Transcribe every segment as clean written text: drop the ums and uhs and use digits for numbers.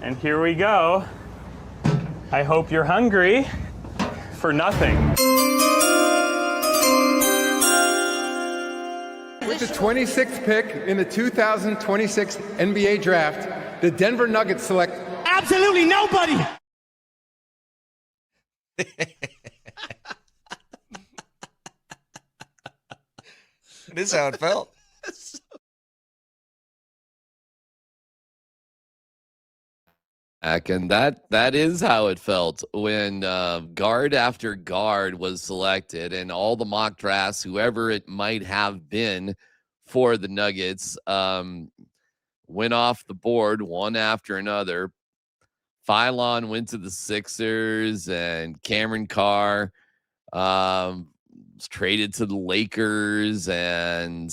And here we go. I hope you're hungry for nothing. With the 26th pick in the 2026 NBA draft, the Denver Nuggets select absolutely nobody. This is how it felt. And that is how it felt when guard after guard was selected, and all the mock drafts, whoever it might have been for the Nuggets, went off the board one after another. Phylon went to the Sixers, and Cameron Carr was traded to the Lakers, and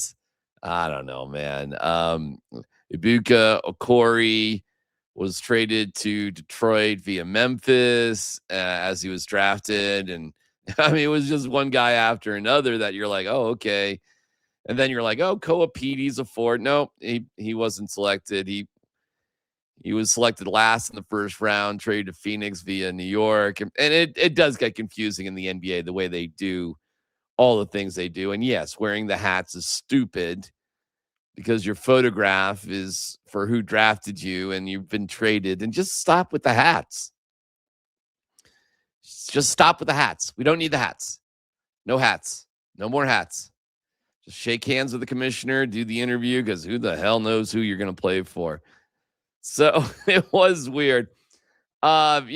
I don't know, man. Ibuka Okori was traded to Detroit via Memphis as he was drafted. And I mean, it was just one guy after another that you're like, oh, okay. And then you're like, oh, Koa Petey's a Ford. No, he wasn't selected. He was selected last in the first round, traded to Phoenix via New York. And it does get confusing in the NBA, the way they do all the things they do. And yes, wearing the hats is stupid, because your photograph is for who drafted you and you've been traded. And just stop with the hats. Just stop with the hats. We don't need the hats. No hats. No more hats. Just shake hands with the commissioner, do the interview, because who the hell knows who you're going to play for. So it was weird. Like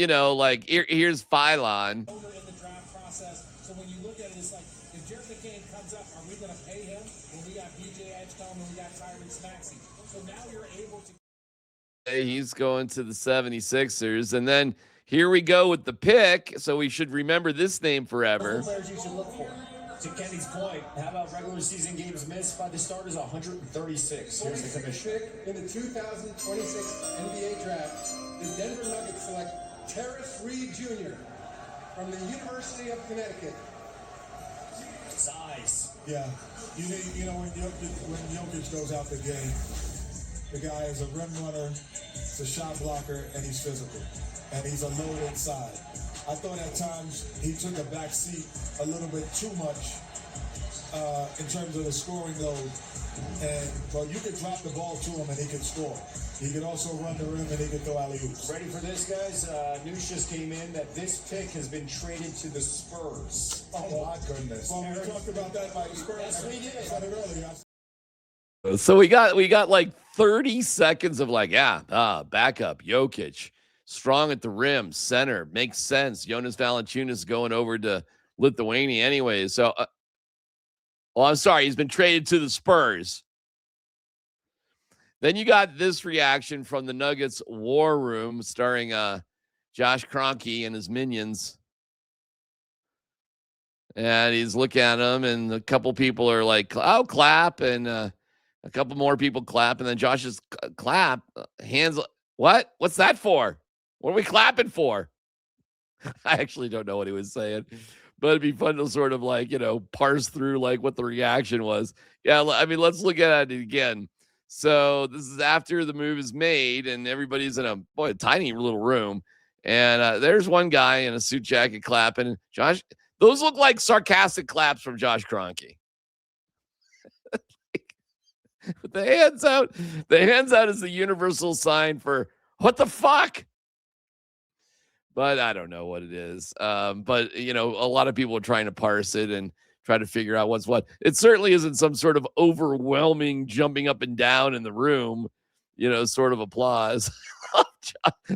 here's Phylon. In the draft process. So when you look at it, it's like, if Jared McCain comes up, are we going to pay him? When we got BJ Edgecombe and we got Tyrese Maxey. So now you're able to. He's going to the 76ers. And then here we go with the pick. So we should remember this name forever. Players you should look for. To Kenny's point, how about regular season games missed by the starters? 136. Here's the commission. in the 2026 NBA draft, the Denver Nuggets select Terrace Reed Jr. from the University of Connecticut. Size. Yeah, you know when Jokic goes out the game, the guy is a rim runner, he's a shot blocker, and he's physical, and he's a load inside. I thought at times he took a back seat a little bit too much in terms of the scoring load. But you could drop the ball to him and he could score. He could also run the rim and he could throw alley-oops. Ready for this, guys? News just came in that this pick has been traded to the Spurs. Oh my goodness. Well, we talked about that by the Spurs. Yes, we did. I said it earlier. So we got like 30 seconds of like, backup, Jokic. Strong at the rim, center, makes sense. Jonas Valanciunas going over to Lithuania anyway. So, I'm sorry, he's been traded to the Spurs. Then you got this reaction from the Nuggets War Room, starring Josh Kroenke and his minions. And he's looking at him, and a couple people are like, "I'll clap," and a couple more people clap, and then Josh's clap hands. What? What's that for? What are we clapping for? I actually don't know what he was saying, but it'd be fun to sort of like, parse through like what the reaction was. Yeah, I mean, let's look at it again. So this is after the move is made and everybody's in a tiny little room. And there's one guy in a suit jacket clapping. Josh, those look like sarcastic claps from Josh Kroenke. The hands out is the universal sign for what the fuck? But I don't know what it is. But, a lot of people are trying to parse it and try to figure out what's what. It certainly isn't some sort of overwhelming jumping up and down in the room, sort of applause.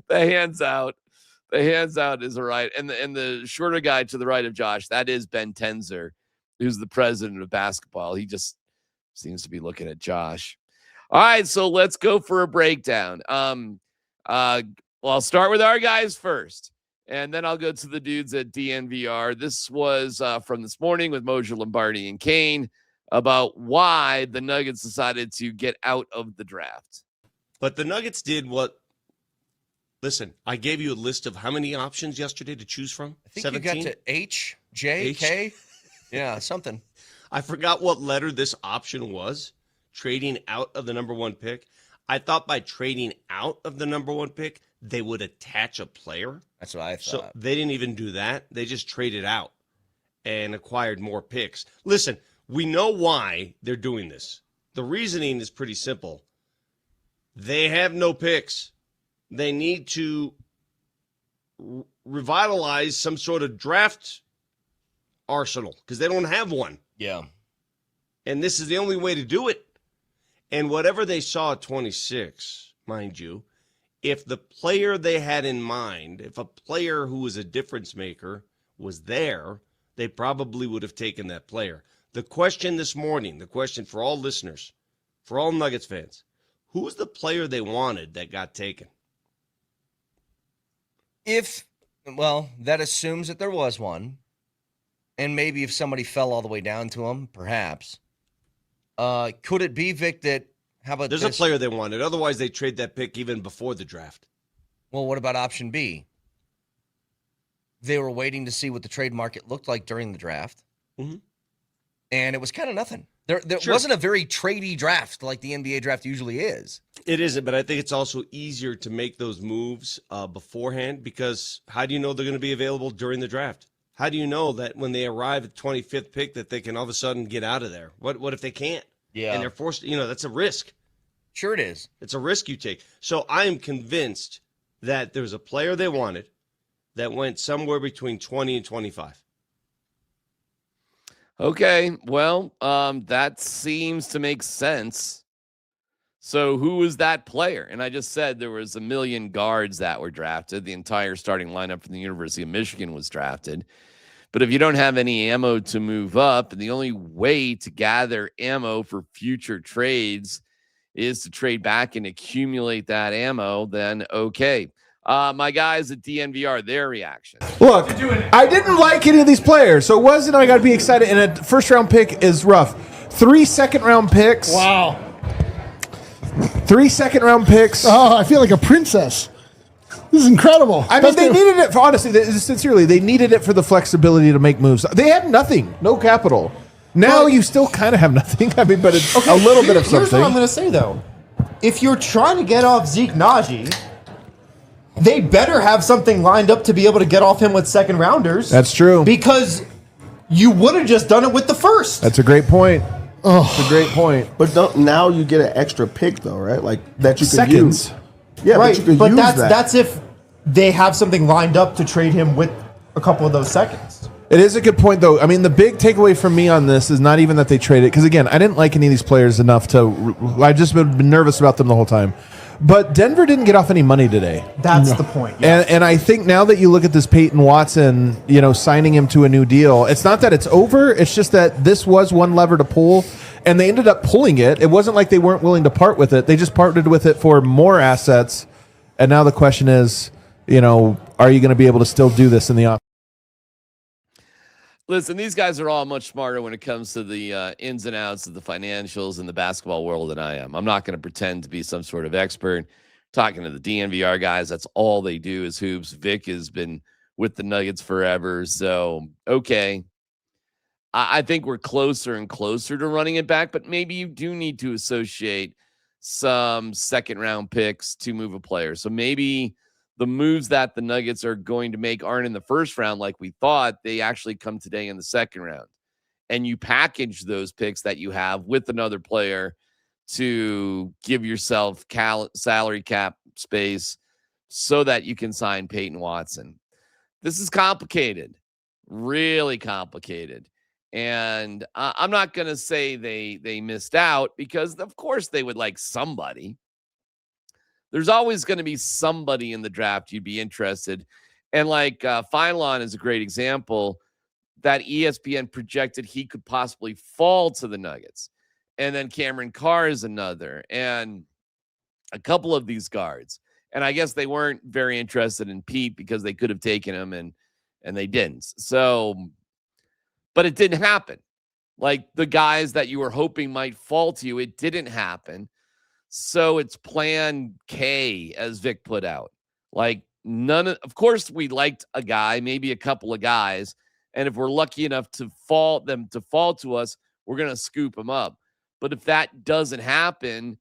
The hands out is all right. And the shorter guy to the right of Josh, that is Ben Tenzer, who's the president of basketball. He just seems to be looking at Josh. All right, so let's go for a breakdown. Well, I'll start with our guys first, and then I'll go to the dudes at DNVR. This was from this morning with Mojo Lombardi and Kane about why the Nuggets decided to get out of the draft. But the Nuggets did what? Listen, I gave you a list of how many options yesterday to choose from? I think 17? you got to H, J, H? K. Yeah, something. I forgot what letter this option was. Trading out of the number one pick. I thought by trading out of the number one pick, they would attach a player. That's what I thought. So they didn't even do that. They just traded out and acquired more picks. Listen, we know why they're doing this. The reasoning is pretty simple. They have no picks. They need to revitalize some sort of draft arsenal because they don't have one. Yeah. And this is the only way to do it. And whatever they saw at 26, mind you, if the player they had in mind, if a player who was a difference maker was there, they probably would have taken that player. The question this morning, the question for all listeners, for all Nuggets fans, who's the player they wanted that got taken? That assumes that there was one. And maybe if somebody fell all the way down to him, perhaps. Could it be, Vic, that, how about There's this? a player they wanted. Otherwise, they trade that pick even before the draft. Well, what about option B? They were waiting to see what the trade market looked like during the draft. Mm-hmm. And it was kind of nothing. There Sure. wasn't a very tradey draft like the NBA draft usually is. It isn't, but I think it's also easier to make those moves beforehand because how do you know they're going to be available during the draft? How do you know that when they arrive at 25th pick that they can all of a sudden get out of there? What if they can't? Yeah. And they're forced, that's a risk. Sure it is. It's a risk you take. So I am convinced that there's a player they wanted that went somewhere between 20 and 25. Okay, well, that seems to make sense. So who was that player? And I just said there was 1 million guards that were drafted. The entire starting lineup from the University of Michigan was drafted. But if you don't have any ammo to move up, and the only way to gather ammo for future trades is to trade back and accumulate that ammo, then okay. My guys at DNVR, their reaction. Look, I didn't like any of these players, so it wasn't I got to be excited. And a first-round pick is rough. 3 second-round picks. Wow. 3 second-round picks. Oh, I feel like a princess. This is incredible. I mean, they needed it, honestly, sincerely, they needed it for the flexibility to make moves. They had nothing, no capital. Now you still kind of have nothing. I mean, but it's a little bit of something. Here's what I'm going to say, though. If you're trying to get off Zeke Naji, they better have something lined up to be able to get off him with second rounders. That's true. Because you would have just done it with the first. That's a great point. Oh, that's a great point. But now you get an extra pick, though, right? Like that you can Seconds. use. Yeah, right. but you can But use that's if they have something lined up to trade him with a couple of those seconds. It is a good point, though. I mean, the big takeaway for me on this is not even that they traded, because, again, I didn't like any of these players enough to – I just been nervous about them the whole time. But Denver didn't get off any money today. That's the point. Yeah. And I think now that you look at this Peyton Watson, signing him to a new deal, it's not that it's over. It's just that this was one lever to pull, and they ended up pulling it. It wasn't like they weren't willing to part with it. They just partnered with it for more assets. And now the question is, are you going to be able to still do this in the off? Listen, these guys are all much smarter when it comes to the ins and outs of the financials in the basketball world than I am. I'm not going to pretend to be some sort of expert. Talking to the DNVR guys, that's all they do is hoops. Vic has been with the Nuggets forever. So, okay. I think we're closer and closer to running it back, but maybe you do need to associate some second-round picks to move a player. So maybe the moves that the Nuggets are going to make aren't in the first round like we thought. They actually come today in the second round. And you package those picks that you have with another player to give yourself salary cap space so that you can sign Peyton Watson. This is complicated, really complicated. And I'm not going to say they missed out because, of course, they would like somebody. There's always going to be somebody in the draft you'd be interested. And like Phylon is a great example that ESPN projected he could possibly fall to the Nuggets. And then Cameron Carr is another. And a couple of these guards. And I guess they weren't very interested in Pete because they could have taken him and they didn't. So, but it didn't happen. Like the guys that you were hoping might fall to you, it didn't happen. So it's plan K, as Vic put out. Like of course we liked a guy, maybe a couple of guys. And if we're lucky enough to fall to us, we're going to scoop them up. But if that doesn't happen,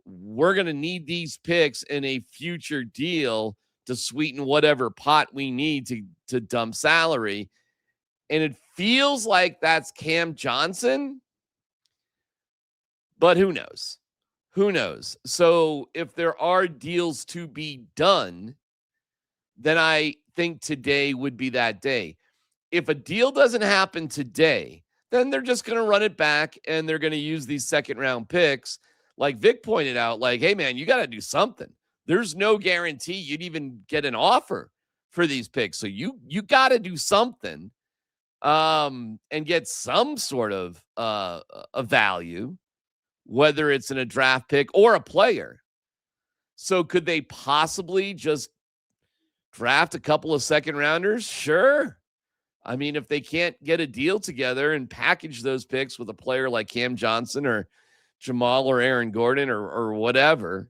we're going to need these picks in a future deal to sweeten whatever pot we need to dump salary. And it feels like that's Cam Johnson, but who knows? Who knows? So if there are deals to be done, then I think today would be that day. If a deal doesn't happen today, then they're just going to run it back and they're going to use these second round picks. Like Vic pointed out, like, hey, man, you got to do something. There's no guarantee you'd even get an offer for these picks. So you got to do something and get some sort of a value, whether it's in a draft pick or a player. So could they possibly just draft a couple of second rounders? Sure. I mean, if they can't get a deal together and package those picks with a player like Cam Johnson or Jamal or Aaron Gordon or whatever,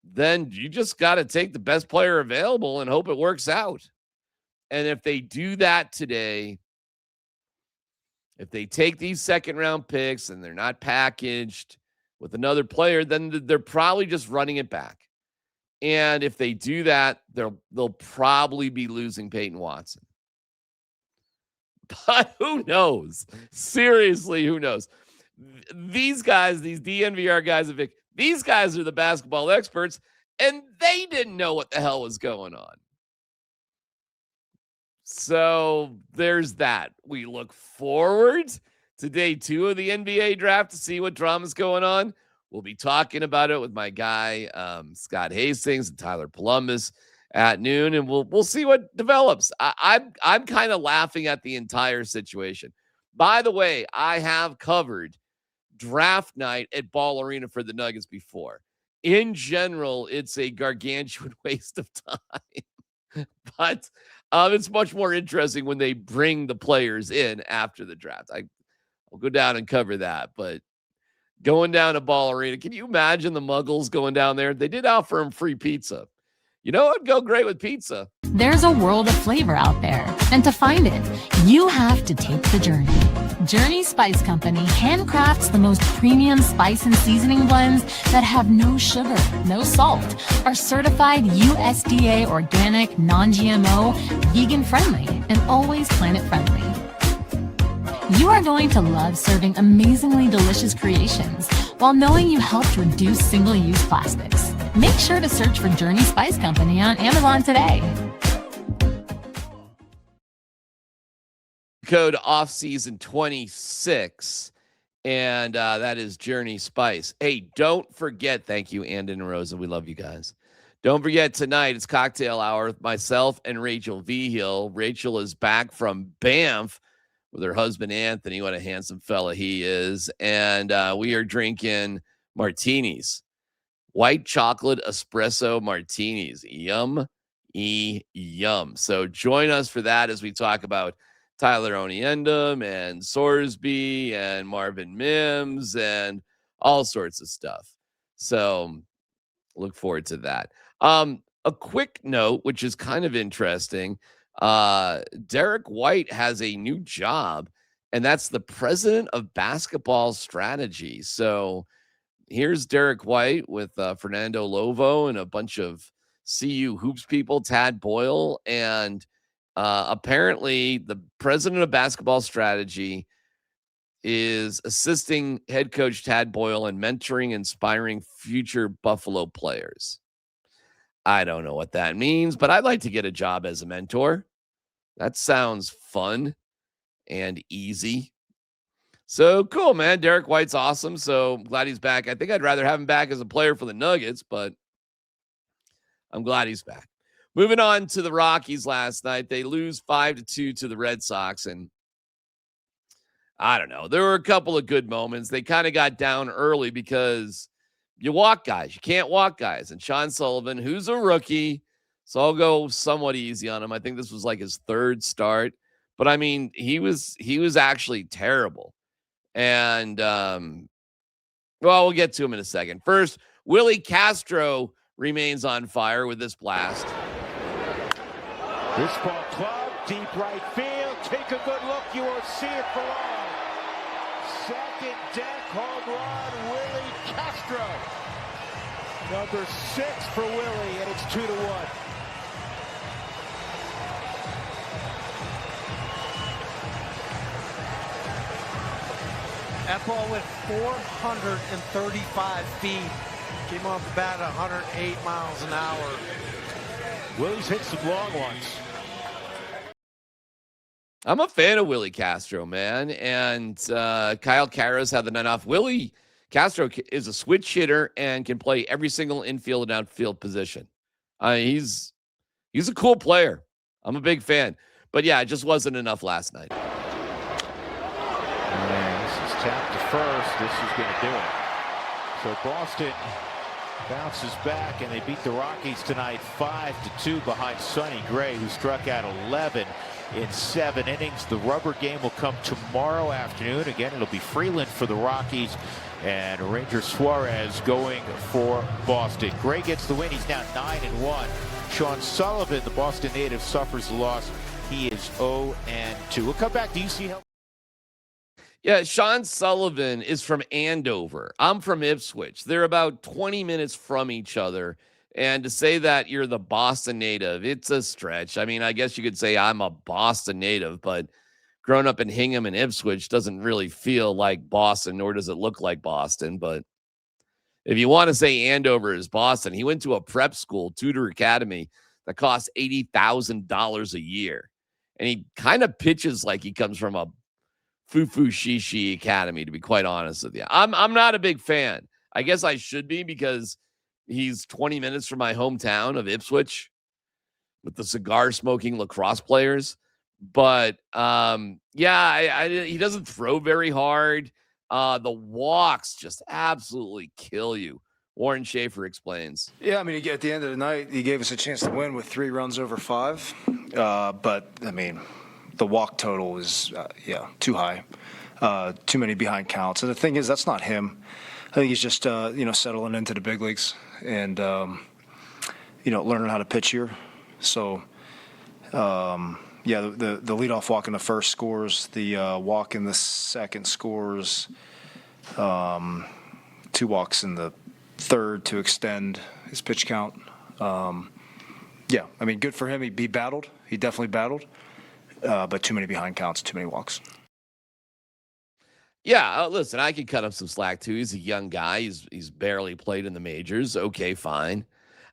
then you just got to take the best player available and hope it works out. And if they do that today, if they take these second round picks and they're not packaged with another player, then they're probably just running it back. And if they do that, they'll probably be losing Peyton Watson. But who knows? Seriously, who knows? These guys, these DNVR guys, these guys are the basketball experts, and they didn't know what the hell was going on. So there's that. We look forward to day 2 of the NBA draft to see what drama's going on. We'll be talking about it with my guy, Scott Hastings and Tyler Columbus at noon, and we'll see what develops. I'm kind of laughing at the entire situation. By the way, I have covered draft night at Ball Arena for the Nuggets before. In general, it's a gargantuan waste of time. But it's much more interesting when they bring the players in after the draft. I'll go down and cover that. But going down to Ball Arena, can you imagine the Muggles going down there? They did offer them free pizza. You know, it'd go great with pizza. There's a world of flavor out there, and to find it, you have to take the journey. Journey Spice Company handcrafts the most premium spice and seasoning blends that have no sugar, no salt, are certified USDA organic, non-GMO, vegan-friendly, and always planet-friendly. You are going to love serving amazingly delicious creations while knowing you helped reduce single-use plastics. Make sure to search for Journey Spice Company on Amazon today. Code offseason 26, and that is Journey Spice. Hey, don't forget, thank you, Andon and Rosa. We love you guys. Don't forget, tonight it's cocktail hour with myself and Rachel Vigil. Rachel is back from Banff with her husband, Anthony. What a handsome fella he is. And we are drinking martinis. White chocolate espresso martinis. Yum, yum. So join us for that as we talk about Tyler Oniendam and Sorsby and Marvin Mims and all sorts of stuff. So look forward to that. A quick note, which is kind of interesting. Derrick White has a new job, and that's the president of basketball strategy. So here's Derrick White with Fernando Lovo and a bunch of CU Hoops people, Tad Boyle, and apparently the president of basketball strategy is assisting head coach Tad Boyle in mentoring, inspiring future Buffalo players. I don't know what that means, but I'd like to get a job as a mentor. That sounds fun and easy. So cool, man. Derrick White's awesome. So I'm glad he's back. I think I'd rather have him back as a player for the Nuggets, but I'm glad he's back. Moving on to the Rockies last night. They lose 5-2 to the Red Sox. And I don't know. There were a couple of good moments. They kind of got down early because you walk guys. You can't walk guys. And Sean Sullivan, who's a rookie, so I'll go somewhat easy on him. I think this was like his third start. But, I mean, he was actually terrible. And, well, we'll get to him in a second. First, Willie Castro remains on fire with this blast. This ball club, deep right field. Take a good look. You won't see it for long. Second deck home run, Willie Castro. Number 6 for Willie, and it's 2-1. That ball went 435 feet. Came off the bat at 108 miles an hour. Willie's hit some long ones. I'm a fan of Willie Castro, man. And Kyle Karras had the night off. Willie Castro is a switch hitter and can play every single infield and outfield position. He's a cool player. I'm a big fan. But, yeah, it just wasn't enough last night. And this is tapped to first. This is going to do it. So Boston bounces back, and they beat the Rockies tonight 5-2 behind Sonny Gray, who struck out 11 in 7 innings. The rubber game will come tomorrow afternoon. Again, it'll be Freeland for the Rockies and Ranger Suarez going for Boston. Gray gets the win. He's now 9-1. Sean Sullivan, the Boston native, suffers a loss. He is 0-2. We'll come back. Do you see how? Yeah, Sean Sullivan is from Andover. I'm from Ipswich. They're about 20 minutes from each other. And to say that you're the Boston native, it's a stretch. I mean, I guess you could say I'm a Boston native, but growing up in Hingham and Ipswich doesn't really feel like Boston, nor does it look like Boston. But if you want to say Andover is Boston, he went to a prep school, Tudor Academy, that costs $80,000 a year. And he kind of pitches like he comes from a foo-foo shishi academy, to be quite honest with you. I'm not a big fan. I guess I should be, because he's 20 minutes from my hometown of Ipswich with the cigar-smoking lacrosse players. But, yeah, he doesn't throw very hard. The walks just absolutely kill you. Warren Schaefer explains. Yeah, I mean, at the end of the night, he gave us a chance to win with 3 runs over 5. But, I mean, the walk total is, too high. Too many behind counts. And the thing is, that's not him. I think he's just, settling into the big leagues and, learning how to pitch here. So, the leadoff walk in the first scores, the walk in the second scores, 2 walks in the third to extend his pitch count. Good for him. He battled. He definitely battled. But too many behind counts, too many walks. Yeah, listen, I can cut him some slack too. He's a young guy. He's barely played in the majors. Okay, fine.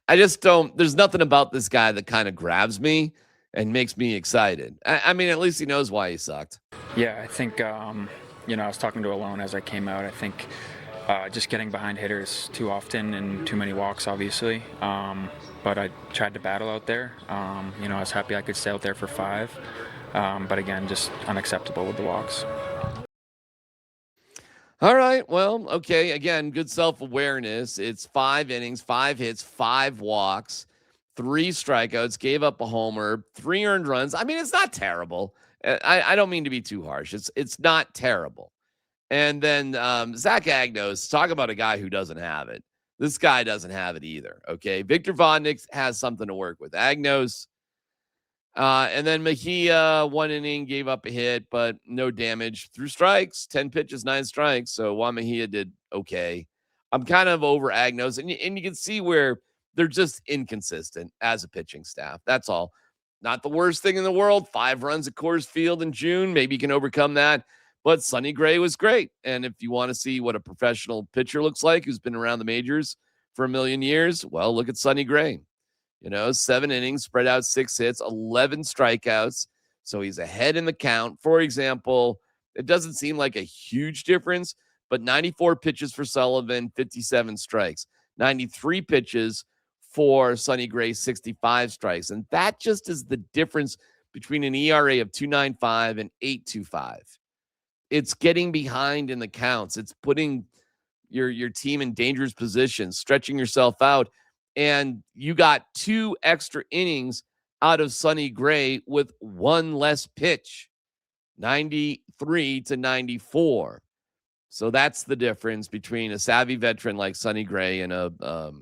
I just don't. There's nothing about this guy that kind of grabs me and makes me excited. I mean, at least he knows why he sucked. Yeah, I think I was talking to Alone as I came out. I think just getting behind hitters too often and too many walks, obviously. But I tried to battle out there. I was happy I could stay out there for 5. But again, just unacceptable with the walks. All right. Well, okay. Again, good self-awareness. It's 5 innings, 5 hits, 5 walks, 3 strikeouts, gave up a homer, 3 earned runs. I mean, it's not terrible. I don't mean to be too harsh. It's not terrible. And then Zach Agnos, talk about a guy who doesn't have it. This guy doesn't have it either. Okay. Victor Vodnik has something to work with. Agnos. And then Mejia, 1 inning, gave up a hit, but no damage. Threw strikes, 10 pitches, 9 strikes. So Juan Mejia did okay. I'm kind of over Agnos, and you can see where they're just inconsistent as a pitching staff. That's all. Not the worst thing in the world. 5 runs at Coors Field in June. Maybe you can overcome that. But Sonny Gray was great. And if you want to see what a professional pitcher looks like who's been around the majors for a million years, well, look at Sonny Gray. 7 innings, spread out 6 hits, 11 strikeouts. So he's ahead in the count. For example, it doesn't seem like a huge difference, but 94 pitches for Sullivan, 57 strikes. 93 pitches for Sonny Gray, 65 strikes. And that just is the difference between an ERA of 2.95 and 8.25. It's getting behind in the counts. It's putting your team in dangerous positions, stretching yourself out. And you got 2 extra innings out of Sonny Gray with 1 less pitch, 93 to 94. So that's the difference between a savvy veteran like Sonny Gray and a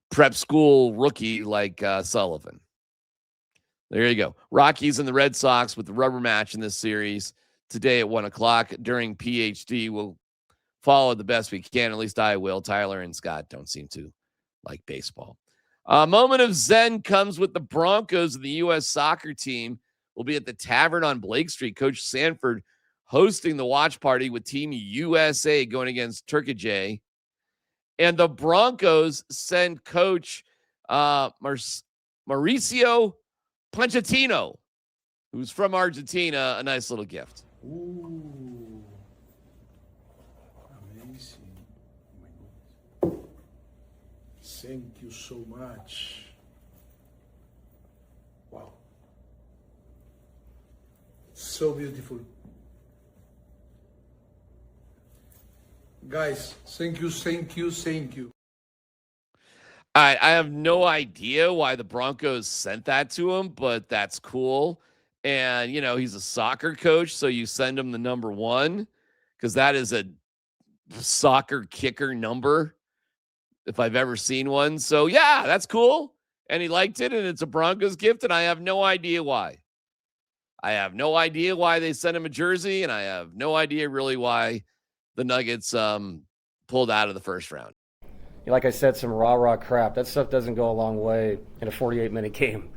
prep school rookie like Sullivan. There you go. Rockies and the Red Sox with the rubber match in this series today at 1:00 during PhD. We'll follow it the best we can. At least I will. Tyler and Scott don't seem to like baseball. Moment of Zen comes with the Broncos and the U.S. soccer team. Will be at the Tavern on Blake Street. Coach Sanford hosting the watch party with Team USA going against Turkey. And the Broncos send Coach Mauricio Pochettino, who's from Argentina, a nice little gift. Ooh. Amazing. Thank you so much. Wow. So beautiful. Guys, thank you. I have no idea why the Broncos sent that to him, but that's cool. And, he's a soccer coach, so you send him the number 1 because that is a soccer kicker number if I've ever seen one. So, yeah, that's cool. And he liked it, and it's a Broncos gift, and I have no idea why. I have no idea why they sent him a jersey, and I have no idea really why the Nuggets pulled out of the first round. Like I said, some rah-rah crap. That stuff doesn't go a long way in a 48-minute game.